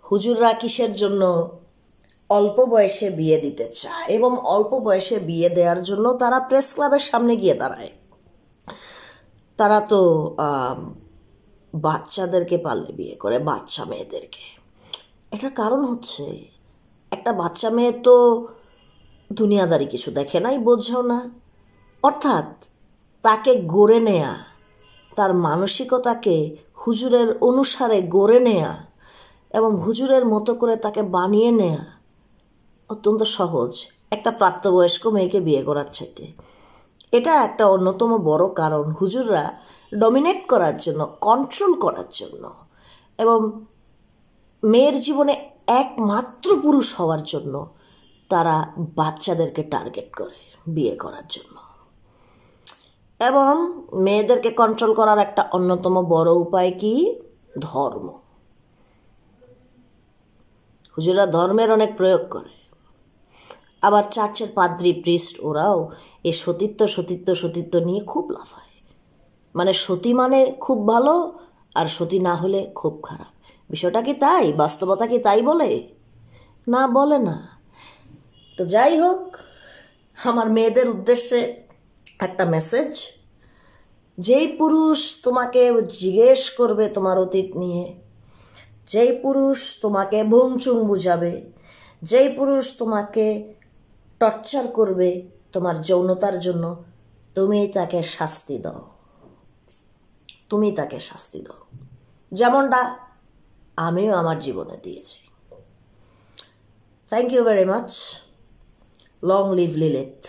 হুজুররা কিসের জন্য অল্প বয়সে বিয়ে দিতে চায় এবং অল্প বয়সে বিয়ে দেওয়ার জন্য তারা প্রেস ক্লাবের সামনে গিয়ে দাঁড়ায়। তারা তো বাচ্চাদেরকে পারলে বিয়ে করে, বাচ্চা মেয়েদেরকে। এটার কারণ হচ্ছে একটা বাচ্চা মেয়ে তো দুনিয়াদারি কিছু দেখে নাই, বোঝেও না। অর্থাৎ তাকে গড়ে নেয়া, তার মানসিকতাকে হুজুরের অনুসারে গড়ে নেয়া এবং হুজুরের মতো করে তাকে বানিয়ে নেয়া অত্যন্ত সহজ একটা প্রাপ্তবয়স্ক মেয়েকে বিয়ে করার চাইতে। এটা একটা অন্যতম বড় কারণ হুজুররা ডমিনেট করার জন্য, কন্ট্রোল করার জন্য এবং মেয়ের জীবনে একমাত্র পুরুষ হওয়ার জন্য তারা বাচ্চাদেরকে টার্গেট করে বিয়ে করার জন্য। এবং মেয়েদেরকে কন্ট্রোল করার একটা অন্যতম বড় উপায় কি? ধর্ম। হুজুররা ধর্মের অনেক প্রয়োগ করে। আবার চার্চের পাদ্রী, প্রিস্ট ওরাও এই সতীত্ব সতীত্ব সতীত্ব নিয়ে খুব লাফায়। মানে সতী মানে খুব ভালো আর সতী না হলে খুব খারাপ। বিষয়টা কি তাই? বাস্তবতা কি তাই বলে? না, বলে না। তো যাই হোক, আমার মেয়েদের উদ্দেশ্যে একটা মেসেজ। যেই পুরুষ তোমাকে জিজ্ঞেস করবে তোমার অতীত নিয়ে, যেই পুরুষ তোমাকে ভুংচুং বুঝাবে, যেই পুরুষ তোমাকে টর্চার করবে তোমার যৌনতার জন্য, তুমি তাকে শাস্তি দাও। তুমি তাকে শাস্তি দাও, যেমনটা আমিও আমার জীবনে দিয়েছি। Thank you very much. Long live লিলিত।